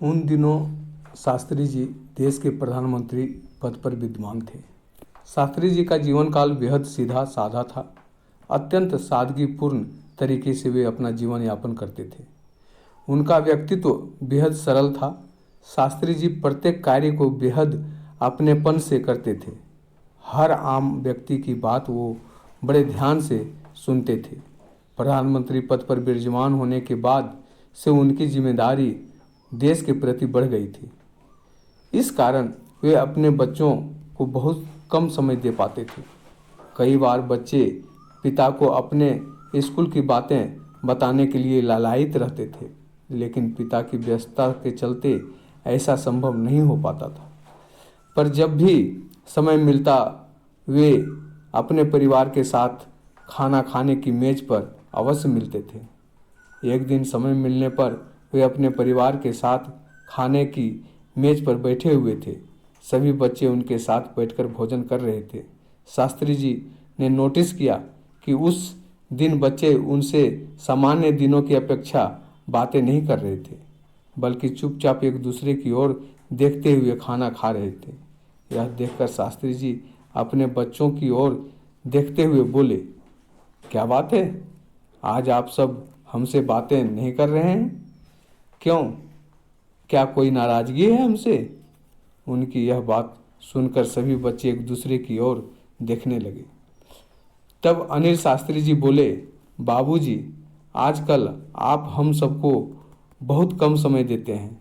उन दिनों शास्त्री जी देश के प्रधानमंत्री पद पर विद्यमान थे। शास्त्री जी का जीवन काल बेहद सीधा साधा था। अत्यंत सादगीपूर्ण तरीके से वे अपना जीवन यापन करते थे। उनका व्यक्तित्व बेहद सरल था। शास्त्री जी प्रत्येक कार्य को बेहद अपनेपन से करते थे। हर आम व्यक्ति की बात वो बड़े ध्यान से सुनते थे। प्रधानमंत्री पद पर विराजमान होने के बाद से उनकी जिम्मेदारी देश के प्रति बढ़ गई थी। इस कारण वे अपने बच्चों को बहुत कम समय दे पाते थे। कई बार बच्चे पिता को अपने स्कूल की बातें बताने के लिए लालायित रहते थे, लेकिन पिता की व्यस्तता के चलते ऐसा संभव नहीं हो पाता था। पर जब भी समय मिलता वे अपने परिवार के साथ खाना खाने की मेज पर अवश्य मिलते थे। एक दिन समय मिलने पर वे अपने परिवार के साथ खाने की मेज पर बैठे हुए थे। सभी बच्चे उनके साथ बैठकर भोजन कर रहे थे। शास्त्री जी ने नोटिस किया कि उस दिन बच्चे उनसे सामान्य दिनों की अपेक्षा बातें नहीं कर रहे थे, बल्कि चुपचाप एक दूसरे की ओर देखते हुए खाना खा रहे थे। यह देखकर शास्त्री जी अपने बच्चों की ओर देखते हुए बोले, क्या बात है, आज आप सब हमसे बातें नहीं कर रहे हैं? क्यों, क्या कोई नाराजगी है हमसे? उनकी यह बात सुनकर सभी बच्चे एक दूसरे की ओर देखने लगे। तब अनिल शास्त्री जी बोले, बाबूजी, आजकल आप हम सबको बहुत कम समय देते हैं।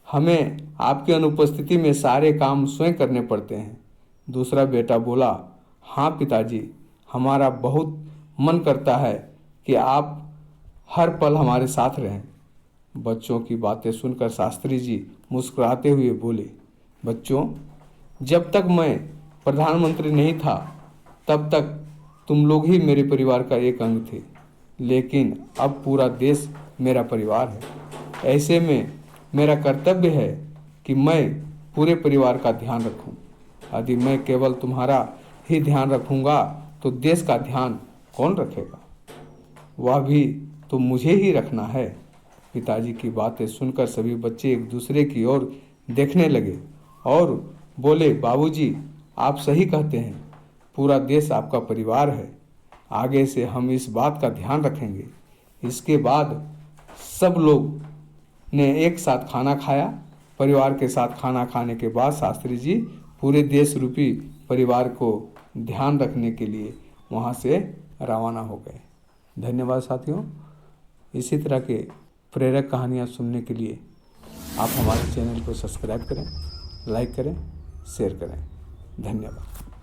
हमें आपकी अनुपस्थिति में सारे काम स्वयं करने पड़ते हैं। दूसरा बेटा बोला, हाँ पिताजी, हमारा बहुत मन करता है कि आप हर पल हमारे साथ रहें। बच्चों की बातें सुनकर शास्त्री जी मुस्कुराते हुए बोले, बच्चों, जब तक मैं प्रधानमंत्री नहीं था तब तक तुम लोग ही मेरे परिवार का एक अंग थे, लेकिन अब पूरा देश मेरा परिवार है। ऐसे में मेरा कर्तव्य है कि मैं पूरे परिवार का ध्यान रखूं। यदि मैं केवल तुम्हारा ही ध्यान रखूंगा तो देश का ध्यान कौन रखेगा? वह भी तो मुझे ही रखना है। पिताजी की बातें सुनकर सभी बच्चे एक दूसरे की ओर देखने लगे और बोले, बाबूजी, आप सही कहते हैं, पूरा देश आपका परिवार है। आगे से हम इस बात का ध्यान रखेंगे। इसके बाद सब लोग ने एक साथ खाना खाया। परिवार के साथ खाना खाने के बाद शास्त्री जी पूरे देश रूपी परिवार को ध्यान रखने के लिए वहाँ से रवाना हो गए। धन्यवाद साथियों। इसी तरह के प्रेरक कहानियाँ सुनने के लिए आप हमारे चैनल को सब्सक्राइब करें, लाइक करें, शेयर करें। धन्यवाद।